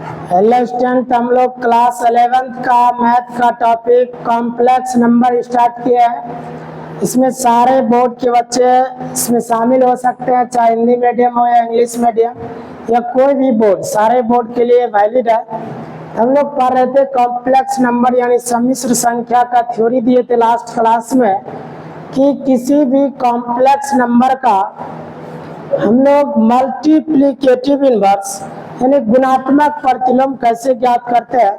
Hello student, हम लोग class 11th का मैथ का टॉपिक कॉम्प्लेक्स नंबर स्टार्ट किया है। इसमें सारे बोर्ड के बच्चे इसमें शामिल हो सकते हैं, चाहे हिंदी मीडियम हो या इंग्लिश मीडियम या कोई भी बोर्ड, सारे बोर्ड के लिए वैलिड है। हम लोग पढ़ रहे थे कॉम्प्लेक्स नंबर यानी सम्मिश्र संख्या का थ्योरी दिए थे लास्ट क्लास में कि किसी भी कॉम्प्लेक्स नंबर का हम लोग मल्टीप्लिकेटिव इनवर्स यानी गुणात्मक प्रतिलोम कैसे ज्ञात करते हैं।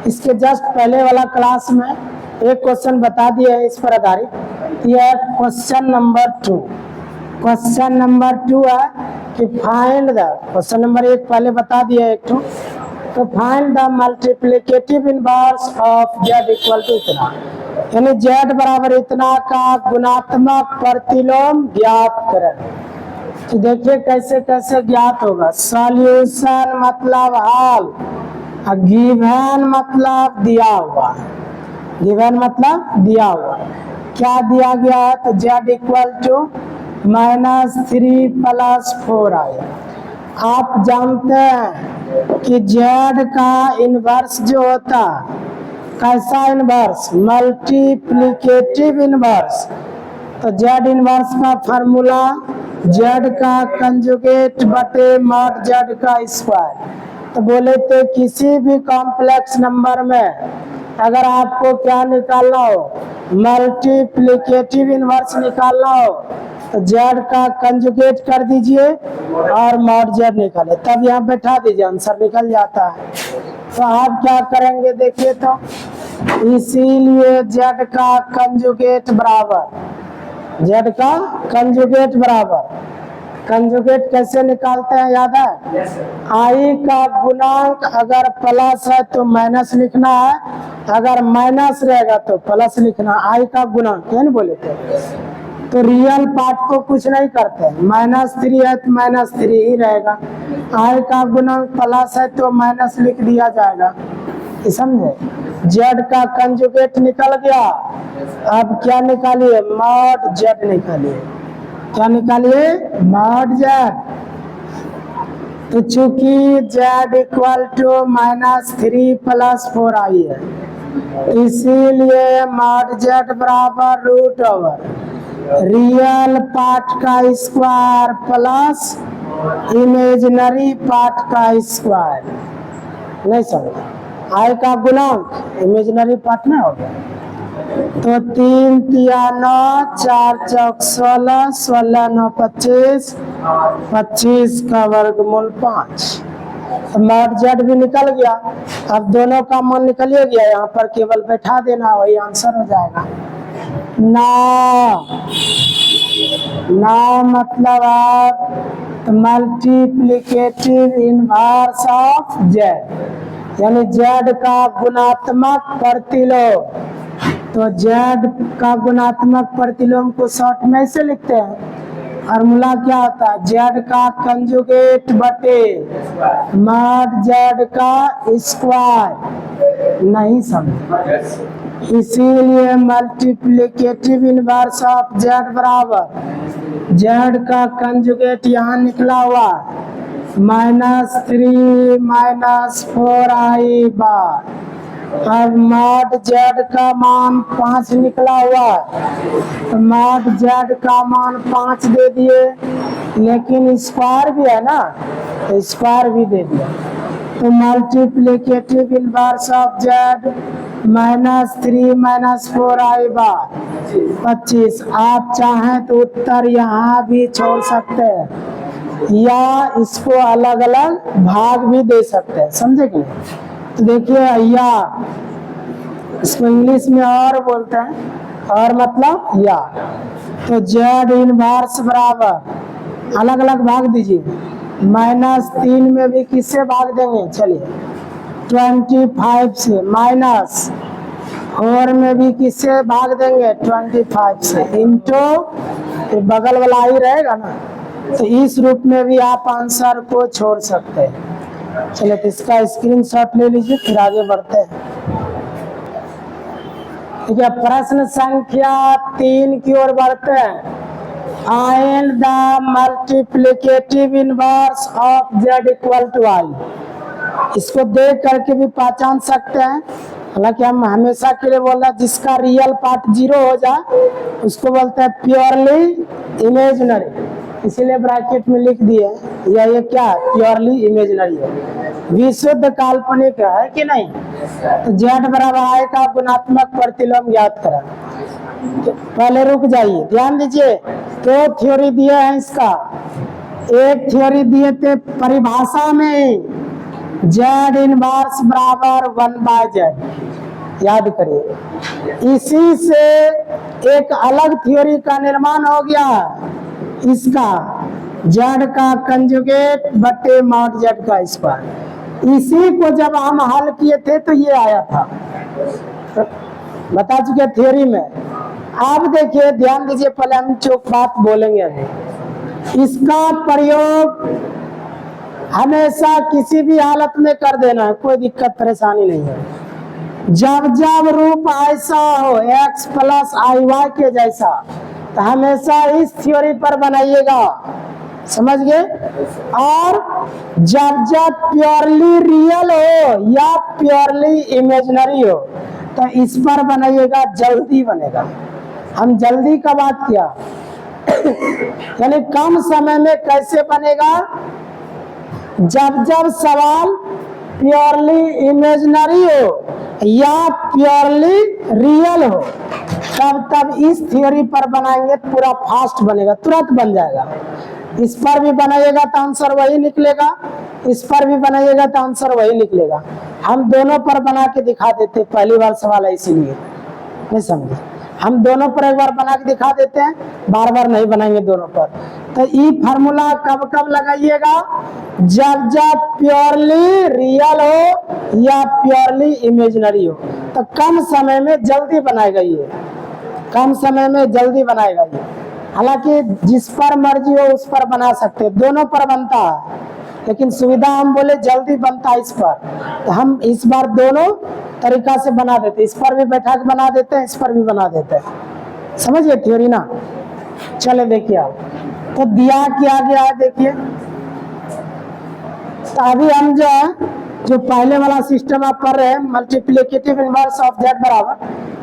इसके जस्ट पहले वाला क्लास में एक क्वेश्चन बता दिया है इस पर आधारित। यह क्वेश्चन नंबर 2। क्वेश्चन नंबर 2 है कि फाइंड द, क्वेश्चन नंबर 1 पहले बता दिया है एक तो find the multiplicative inverse of z equal to इतना, यानी z बराबर इतना का गुणात्मक प्रतिलोम ज्ञात करें। तो देखिए कैसे कैसे ज्ञात होगा। सॉल्यूशन मतलब हल, गिवन मतलब दिया हुआ, गिवन मतलब दिया हुआ। क्या दिया गया है तो z इक्वल टू -3 + 4 आया। आप जानते हैं कि z का इनवर्स जो होता कैसा इनवर्स, मल्टीप्लिकेटिव इनवर्स। तो z इनवर्स का फार्मूला z का कंजुगेट बटे मॉड z का स्क्वायर। तो बोले थे किसी भी कॉम्प्लेक्स नंबर में अगर आपको क्या निकालना हो, मल्टीप्लिकेटिव इनवर्स निकालना हो तो z का कंजुगेट कर दीजिए और मॉड z निकाले, तब यहाँ बैठा दीजिए, आंसर निकल जाता है। तो आप क्या करेंगे देखिए, तो इसीलिए z का कंजुगेट बराबर, z का कंजुगेट बराबर, कंजुगेट कैसे निकालते हैं याद है? आई का गुणांक अगर प्लस है तो माइनस लिखना है, अगर माइनस रहेगा तो प्लस लिखना। आई का गुणांक है ना बोले तो रियल पार्ट को कुछ नहीं करते, -3 है तो -3 ही रहेगा। आई का गुणांक प्लस है तो माइनस लिख दिया जाएगा, समझे। z का कंजुगेट निकल गया, अब क्या निकालिए, मॉड z निकालिए। क्या निकालिए, मॉड z। तो चूंकि z इक्वल टू -3 + 4 आई है, इसीलिए मॉड z बराबर √ओवर रियल पार्ट का स्क्वायर प्लस इमेजिनरी पार्ट का स्क्वायर। नहीं समझा, आई का गुणांक इमेजिनरी पार्ट में हो गया। तो 3 तिया 9, 4 चौक 16, 16 9 25, 25 का वर्गमूल 5। मॉड z भी निकल गया। अब दोनों का मान निकल गया, यहाँ पर केवल बैठा देना, वही आंसर हो जाएगा। 9 मतलब आप मल्टीप्लिकेटिव इनवर्स ऑफ z यानी z का गुणात्मक प्रतिलोम। तो z का गुणात्मक प्रतिलोम को शॉर्ट में ऐसे लिखते हैं, फार्मूला क्या होता है, z का कंजुगेट बटे मॉड z का स्क्वायर। नहीं समझे, इसीलिए मल्टीप्लिकेटिव इनवर्स ऑफ z बराबर z का कंजुगेट यहाँ निकला हुआ -3 - 4i बार। अब मॉड z का मान 5 निकला हुआ, तो मॉड z का मान 5 दे दिए, लेकिन स्क्वायर भी है ना, तो स्क्वायर भी दे दिया। तो multiplicative inverse of z -3 - 4i बार 25। आप चाहें तो उत्तर यहाँ भी छोड़ सकते हैं या इसको अलग अलग भाग भी दे सकते हैं, समझे कि नहीं। तो देखिए या, इसको इंग्लिश में और बोलते हैं, और मतलब या। तो z इनवर्स बराबर अलग अलग भाग दीजिए, -3 में भी किससे भाग देंगे, चलिए 25 से, -4 में भी किससे भाग देंगे, 25 से, इंटू बगल वाला ही रहेगा ना। तो इस रूप में भी आप आंसर को छोड़ सकते हैं। चलिए तो इसका स्क्रीनशॉट ले लीजिए, फिर आगे बढ़ते हैं। ठीक है, प्रश्न संख्या 3 की ओर बढ़ते हैं। Find the multiplicative inverse of z equal to i। इसको देख करके भी पहचान सकते हैं। हालांकि हम हमेशा के लिए बोल रहे हैं जिसका रियल पार्ट 0 हो जाए उसको बोलते हैं प्योरली इमेजिनरी, इसीलिए ब्रैकेट में लिख दिए या ये क्या है, प्योरली इमेजिनरी है, विशुद्ध काल्पनिक है कि नहीं। तो जेड बराबर आई का गुणात्मक प्रतिलोम ज्ञात करा। तो पहले रुक जाइए, ध्यान दीजिए, दो थ्योरी दिए हैं इसका। एक थ्योरी दिए थे परिभाषा में जेड इनवर्स बराबर 1/z, याद करिए। इसी से एक अलग थ्योरी का निर्माण हो गया, इसका जेड का कंजुगेट बटे मॉड जेड का स्क्वायर। इसी को जब हम हल किए थे तो ये आया था, बता चुके थ्योरी में। अब देखिए ध्यान दीजिए, पहले हम चुप बात बोलेंगे अभी। इसका प्रयोग हमेशा किसी भी हालत में कर देना है, कोई दिक्कत परेशानी नहीं है। जब जब रूप ऐसा हो x प्लस आई वाई के जैसा, तो हमेशा इस थ्योरी पर बनाइएगा, समझ गए। और जब जब प्योरली रियल हो या प्योरली इमेजिनरी हो तो इस पर बनाइएगा, जल्दी बनेगा। हम जल्दी का बात किया यानी कम समय में कैसे बनेगा, जब जब सवाल प्योरली इमेजिनरी हो या प्योरली रियल हो तब तब इस थ्योरी पर बनाएंगे, पूरा फास्ट बनेगा, तुरंत बन जाएगा। इस पर भी बनाइएगा तो आंसर वही निकलेगा, इस पर भी बनाइएगा तो आंसर वही निकलेगा। हम दोनों पर बना के दिखा देते, पहली बार सवाल है इसीलिए नहीं समझे। हम दोनों पर एक बार बना के दिखा देते हैं, बार बार नहीं बनाएंगे दोनों पर। तो ई फार्मूला कब कब लगाइएगा, जब जब प्योरली रियल हो या प्योरली इमेजिनरी हो, तो कम समय में जल्दी बनाएगा ये, कम समय में जल्दी बनाएगा ये। हालांकि जिस पर मर्जी हो उस पर बना सकते हैं, दोनों पर बनता है, लेकिन सुविधा हम बोले जल्दी बनता है इस पर, तो हम इस बार दोनों तरीका से बना देते, इस पर भी बैठा के बना देते हैं, इस पर भी बना देते हैं। समझिए थ्योरी ना। चले देखिए आप, तो दिया क्या गया है देखिए। तो अभी हम जो पहले वाला सिस्टम आप कर रहे हैं, मल्टीप्लिकेटिव इनवर्स ऑफ जेड बराबर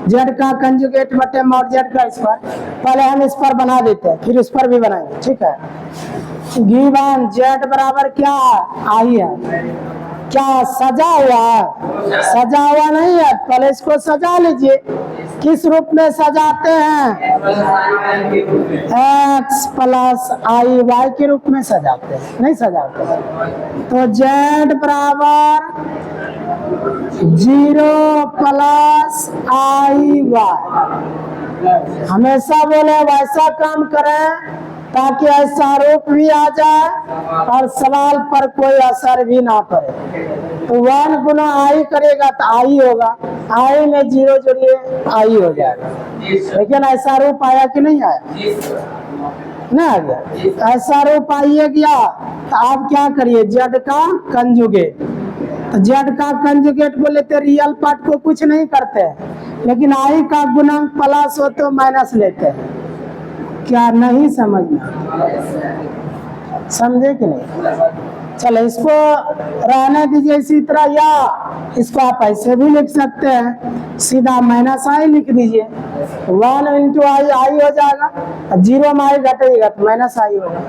जेड का कंजुगेट बटे मॉड जेड का स्क्वायर, पहले हम इस पर बना देते हैं फिर उस पर भी बनाएंगे, ठीक है। गिवन जेड बराबर क्या आई है, क्या सजा हुआ है, सजा हुआ नहीं है, पहले इसको सजा लीजिए। किस रूप में सजाते हैं, x प्लस आई वाई के रूप में सजाते हैं, नहीं सजाते हैं। तो z बराबर 0 प्लस आई वाई, हमेशा बोले वैसा काम करें ताकि ऐसा रूप भी आ जाए और सवाल पर कोई असर भी ना करे। तो 1 गुना आई करेगा तो आई होगा, आई में 0 जोड़िए आई हो जाएगा। लेकिन ऐसा रूप आया कि नहीं आया, नहीं आ गया, ऐसा रूप आइए गया। तो आप क्या करिए, जेड का कंजुगेट। तो जेड का कंजुगेट बोले तो रियल पार्ट को कुछ नहीं करते हैं, लेकिन आई का गुणांक प्लस हो तो माइनस लेते हैं। क्या नहीं समझना, समझे कि नहीं। चलो इसको रहने दीजिए इसी तरह, या इसको आप ऐसे भी लिख सकते हैं, सीधा माइनस आई लिख दीजिए। 1 इंटू आई आई हो जाएगा, 0 में आई घटेगा तो माइनस आई होगा,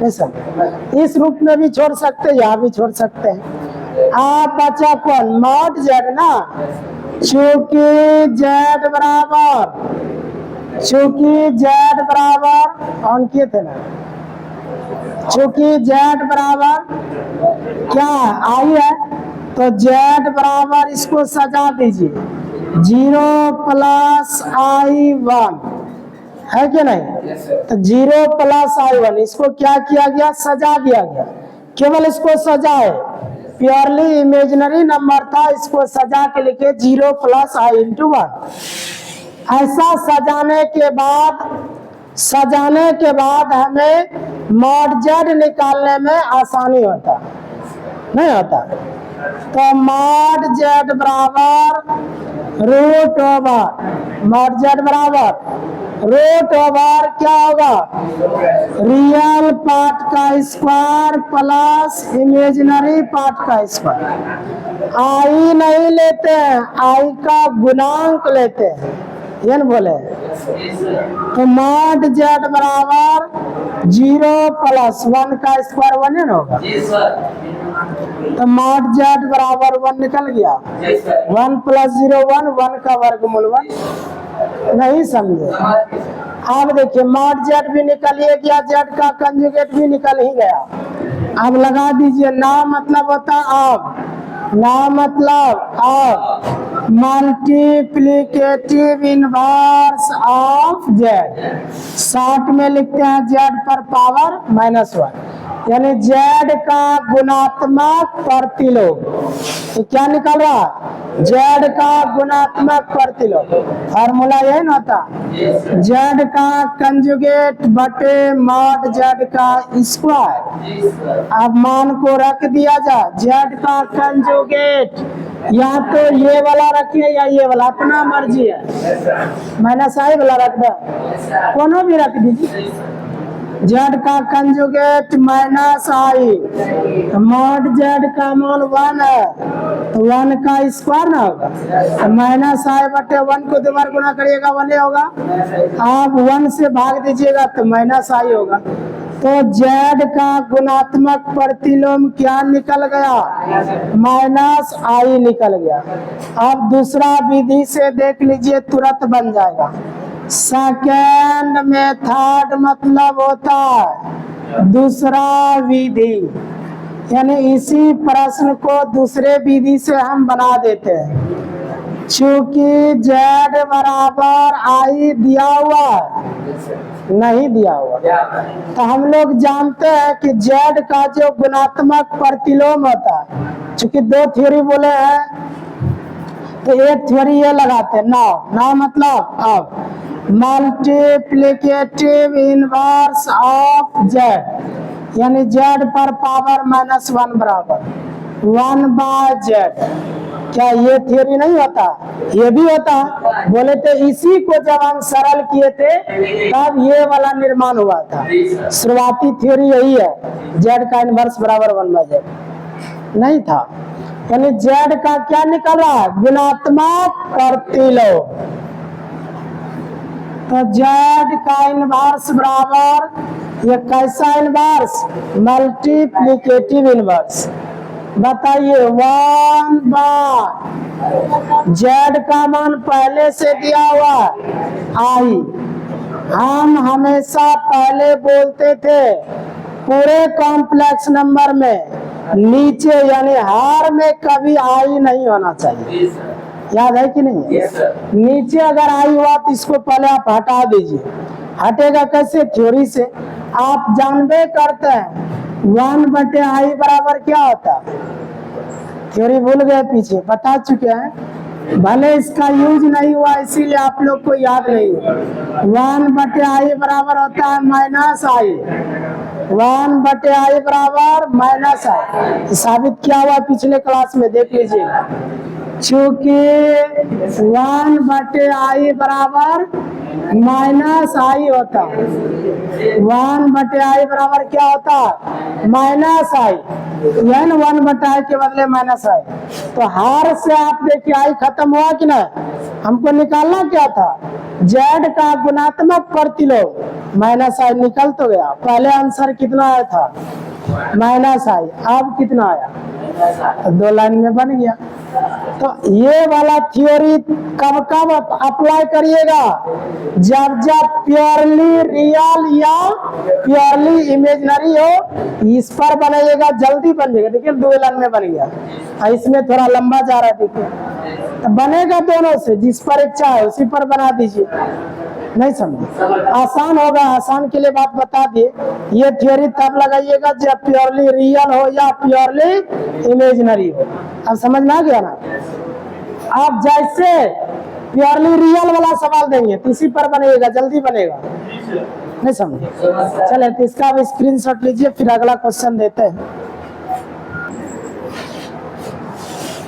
नहीं समझ। इस रूप में भी छोड़ सकते हैं, यहाँ भी छोड़ सकते हैं। आप बचा कौन, मॉड जेड ना, चूंकि जेड बराबर ऑन किए थे ना, चूंकि जेड बराबर क्या आई है तो जेड बराबर इसको सजा दीजिए 0 प्लस आई 1 है कि नहीं। तो 0 प्लस आई 1 इसको क्या किया गया, सजा दिया गया। केवल इसको सजाए, प्योरली इमेजिनरी नंबर था, इसको सजा के लिखे 0 प्लस आई इंटू 1। ऐसा सजाने के बाद हमें मॉड जेड निकालने में आसानी होता नहीं होता। तो मॉड जेड बराबर रूट ओवर मॉड जेड बराबर रूट ओवर क्या होगा, रियल पार्ट का स्क्वायर प्लस इमेजिनरी पार्ट का स्क्वायर। आई नहीं लेते हैं, आई का गुणांक लेते हैं, ये न बोले। तो मॉड जेड बराबर 0 प्लस 1 का स्क्वायर 1 है ना होगा। तो मॉड जेड बराबर 1 निकल गया। 1 प्लस 0 1, 1 का वर्गमूल 1। नहीं समझे? अब देखिए मॉड जेड भी निकल ही गया, जेड का कंजुगेट भी निकल ही गया। अब लगा दीजिए, ना मतलब होता अब, ना मतलब अब, multiplicative inverse of Z. Short में लिखते हैं जेड पर पावर -1, यानी जेड का गुणात्मक प्रतिलोम। तो क्या निकल रहा, जेड का गुणात्मक प्रतिलोम। फार्मूला यही ना होता, जेड का कंजुगेट बटे मॉड जेड का स्क्वायर। अब मान को रख दिया जा, जेड का कंजुगेट या तो ये वाला रखिए या ये वाला, अपना मर्जी है। -i वाला रख दे, कोनो भी रख दीजिए। जेड का कंजुगेट -i, मॉड जेड का मान 1 है, तो 1 का स्क्वायर ना होगा। -i बटे 1 को 2 बार गुना करिएगा 1 होगा। आप 1 से भाग दीजिएगा तो -i होगा। तो जेड का गुणात्मक प्रतिलोम क्या निकल गया, -i निकल गया। अब दूसरा विधि से देख लीजिए, तुरंत बन जाएगा। सेकेंड मेथड मतलब होता है दूसरा विधि, यानी इसी प्रश्न को दूसरे विधि से हम बना देते हैं। चूंकि जेड बराबर आई दिया हुआ है, नहीं दिया हुआ, तो हम लोग जानते हैं कि जेड का जो गुणात्मक प्रतिलोम होता है, चूंकि 2 थ्योरी बोले हैं तो एक थ्योरी ये लगाते हैं, ना मतलब अब मल्टीप्लिकेटिव इनवर्स ऑफ जेड, यानी जेड पर पावर -1 बराबर 1/z। क्या ये थ्योरी नहीं होता, ये भी होता। बोले थे इसी को जब हम सरल किए थे तब ये वाला निर्माण हुआ था। शुरुआती थ्योरी यही है, जेड का इनवर्स बराबर 1/z नहीं था। यानी जेड का क्या निकल रहा है, गुणात्मक प्रतिलोम। तो जेड का इनवर्स बराबर, ये कैसा इनवर्स, मल्टीप्लिकेटिव इनवर्स। बताइए 1/, जेड का मान पहले से दिया हुआ आई। हम हमेशा पहले बोलते थे पूरे कॉम्प्लेक्स नंबर में नीचे यानी हार में कभी आई नहीं होना चाहिए, याद है कि नहीं? नीचे अगर आई हुआ तो इसको पहले आप हटा दीजिए। हटेगा कैसे, थ्योरी से। आप जानबे करते हैं 1/i बराबर क्या होता है, थ्योरी भूल गए, पीछे बता चुके हैं, भले इसका यूज नहीं हुआ इसीलिए आप लोग को याद नहीं है। 1/i बराबर होता है -i, 1/i बराबर -i। साबित क्या हुआ पिछले क्लास में, देख लीजिएगा। चूंकि 1/i बराबर -i होता, 1/i बराबर क्या होता, -i, यानी 1/i के बदले -i। तो हार से आप देखिए आई खत्म हुआ कि नहीं। हमको निकालना क्या था, जेड का गुणात्मक प्रतिलोम, -i निकल तो गया। पहले आंसर कितना आया था, -i, अब कितना आया, तो 2 लाइन में बन गया। तो ये वाला थ्योरी कब कब अप्लाई करिएगा, जब प्योरली रियल या प्योरली इमेजिनरी हो, इस पर बनाइएगा, जल्दी बन जाएगा। देखिए 2 लाइन में बन गया, इसमें थोड़ा लंबा जा रहा है, देखिए तो बनेगा दोनों से, जिस पर इच्छा है उसी पर बना दीजिए। नहीं समझे, आसान होगा, आसान के लिए बात बता दिए। ये थ्योरी तब लगाइएगा जब प्योरली रियल हो या प्योरली इमेजिनरी हो। अब समझ में आ गया ना। आप जैसे प्योरली रियल वाला सवाल देंगे तो इसी पर बनेगा, जल्दी बनेगा। नहीं समझे, चले तो इसका अब स्क्रीनशॉट लीजिए, फिर अगला क्वेश्चन देते हैं।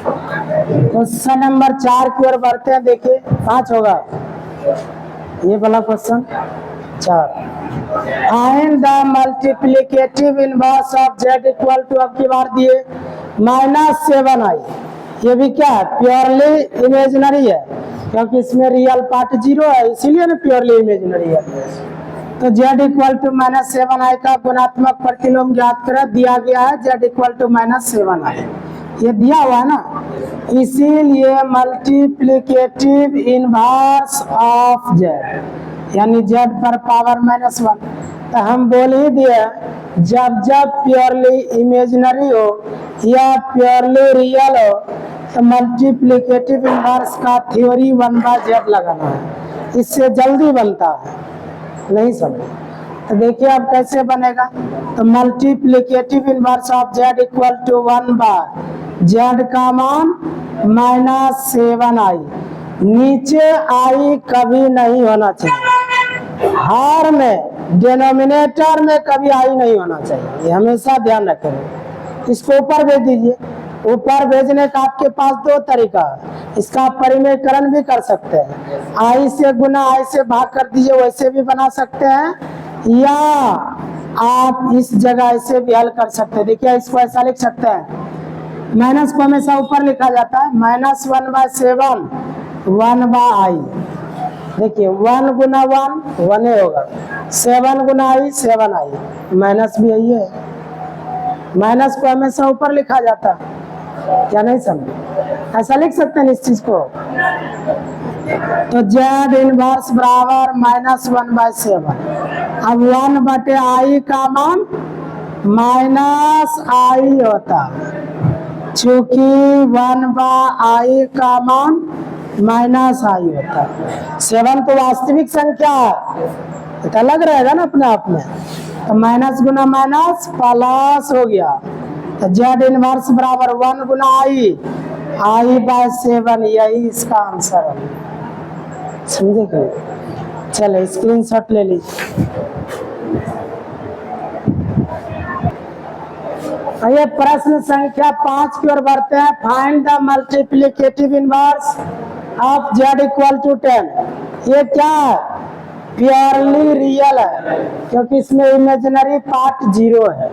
क्वेश्चन नंबर 4 की ओर बढ़ते हैं। देखिए 5 होगा, ये वाला question 4। Find the multiplicative inverse of z equal to, अब की बार दिए -7i। ये भी क्या है, प्योरली इमेजिनरी है, क्योंकि इसमें रियल पार्ट 0 है, इसीलिए ना प्योरली इमेजिनरी है। तो z इक्वल टू -7i का गुणात्मक प्रतिलोम ज्ञात करें। दिया गया है z इक्वल टू -7i, ये दिया हुआ है ना, इसीलिए मल्टीप्लिकेटिव इनवर्स ऑफ z यानी z पर पावर -1। तो हम बोल ही दिए जब जब प्योरली इमेजिनरी हो या प्योरली रियल हो तो मल्टीप्लिकेटिव इनवर्स का थ्योरी 1/z लगाना है, इससे जल्दी बनता है। नहीं समझे तो देखिए अब कैसे बनेगा। तो multiplicative inverse of z equal to 1/z का मान -7i। नीचे i कभी नहीं होना चाहिए, हर में डिनोमिनेटर में कभी i नहीं होना चाहिए, ये हमेशा ध्यान रखेंगे। इसको ऊपर भेज दीजिए। ऊपर भेजने का आपके पास 2 तरीका है, इसका आप परिमेयकरण भी कर सकते हैं, i से गुना i से भाग कर दीजिए, वैसे भी बना सकते हैं, या आप इस जगह ऐसे भी हल कर सकते हैं। देखिए इसको ऐसा लिख सकते हैं, माइनस को हमेशा ऊपर लिखा जाता है, -1/7 1/i। देखिए 1 गुना 1 1 होगा, 7 गुना i 7i, माइनस भी यही है, माइनस को हमेशा ऊपर लिखा जाता है, क्या नहीं समझे, ऐसा लिख सकते हैं इस चीज को। तो z इनवर्स बराबर -1/7। अब 1/i का मान -i होता है, चूंकि 1/i का मान -i होता है। 7 तो वास्तविक संख्या है, तो अलग रहेगा ना अपने आप में, तो माइनस गुना माइनस प्लस हो गया। तो z इनवर्स बराबर 1 गुना i/7, यही इसका आंसर है। समझे कि? चलो स्क्रीनशॉट ले लीजिए। ये प्रश्न संख्या 5 की ओर बढ़ते हैं। Find the multiplicative inverse of z equal to 10। ये क्या है, प्योरली रियल है, क्योंकि इसमें इमेजिनरी पार्ट 0 है।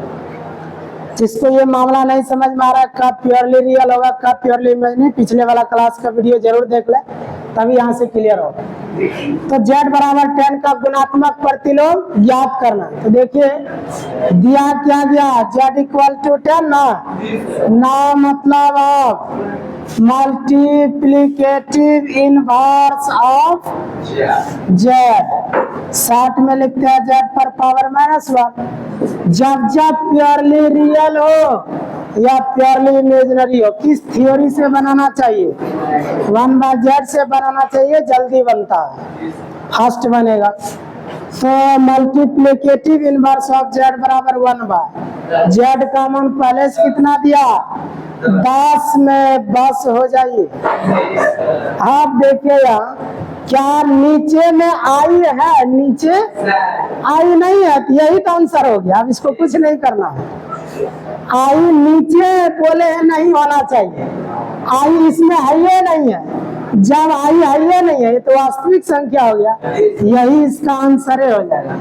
जिसको ये मामला नहीं समझ में आ रहा कब प्योरली रियल होगा कब प्योरली इमेजिनरी, पिछले वाला क्लास का वीडियो जरूर देख ले, तभी यहाँ से क्लियर होगा। तो z बराबर 10 का गुणात्मक प्रतिलोम ज्ञात करना। तो देखिए दिया क्या गया, z इक्वल टू 10 ना मतलब of multiplicative inverse of z, short में लिखते हैं z पर पावर -1। जब जब प्योरली रियल हो या प्योरली इमेजिनरी हो, किस थ्योरी से बनाना चाहिए, 1/z से बनाना चाहिए, जल्दी बनता है, फास्ट बनेगा। तो मल्टीप्लिकेटिव इनवर्स ऑफ z बराबर 1/z का मान पहले से कितना दिया, 10 में बस हो जाइए। आप देखिए यहाँ क्या नीचे में आई है, नीचे आई नहीं है, यही तो आंसर हो गया। अब इसको कुछ नहीं करना है, आई नीचे बोले है नहीं होना चाहिए, आई इसमें है ये नहीं है, जब आई है ये नहीं है, ये तो वास्तविक संख्या हो गया, यही इसका आंसर हो जाएगा।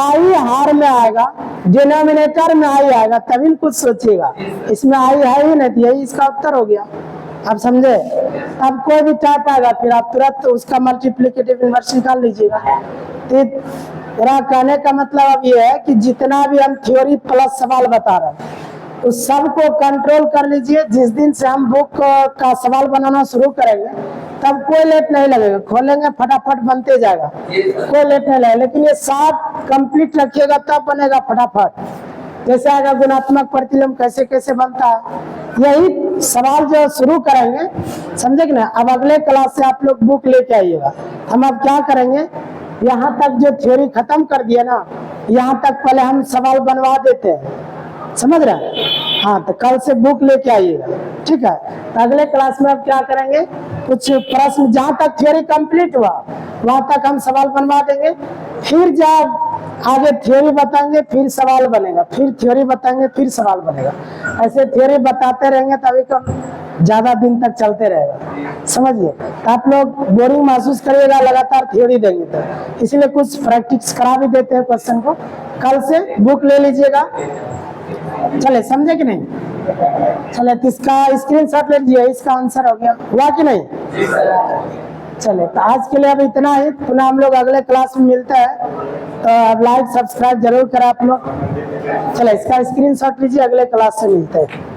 आई हार में आएगा, डिनोमिनेटर में आई आएगा, तभी कुछ सोचिएगा, इसमें आई है ही नहीं, यही इसका उत्तर हो गया। आप समझे? अब कोई भी टाइप आएगा फिर आप तुरंत उसका मल्टीप्लिकेटिव इनवर्स निकाल लीजिएगा। तो मेरा कहने का मतलब अब ये है कि जितना भी हम थ्योरी प्लस सवाल बता रहे हैं उस सब को कंट्रोल कर लीजिए। जिस दिन से हम बुक का सवाल बनाना शुरू करेंगे तब कोई लेट नहीं लगेगा, खोलेंगे फटाफट बनते जाएगा, कोई लेट नहीं लगेगा। लेकिन ये 7 कंप्लीट रखिएगा तब बनेगा फटाफट। जैसे आएगा गुणात्मक प्रतिलोम कैसे कैसे बनता है, यही सवाल जो शुरू करेंगे, समझे कि ना। अब अगले क्लास से आप लोग बुक लेके आइएगा। हम अब क्या करेंगे, यहाँ तक जो थ्योरी खत्म कर दिया ना, यहाँ तक पहले हम सवाल बनवा देते हैं, समझ रहे हैं। हाँ, तो कल से बुक लेके आइएगा, ठीक है। तो अगले क्लास में अब क्या करेंगे, कुछ प्रश्न जहाँ तक थ्योरी कंप्लीट हुआ वहां तक हम सवाल बनवा देंगे, फिर जब आगे थ्योरी बताएंगे फिर सवाल बनेगा, फिर थ्योरी बताएंगे फिर सवाल बनेगा, ऐसे थ्योरी बताते रहेंगे तभी तो ज़्यादा दिन तक चलते रहेगा, समझिए। तो आप लोग बोरिंग महसूस करिएगा लगातार थ्योरी देंगे तो, इसलिए कुछ प्रैक्टिस करा भी देते हैं क्वेश्चन को। कल से बुक ले लीजिएगा, चले समझे कि नहीं? चले तो इसका स्क्रीनशॉट ले लीजिए, इसका आंसर हो गया, हुआ कि नहीं? चले तो आज के लिए अब इतना ही, पुनः हम लोग अगले क्लास में मिलते हैं। तो अब लाइक सब्सक्राइब जरूर करें आप लोग। चले इसका स्क्रीनशॉट लीजिए, अगले क्लास से मिलते हैं।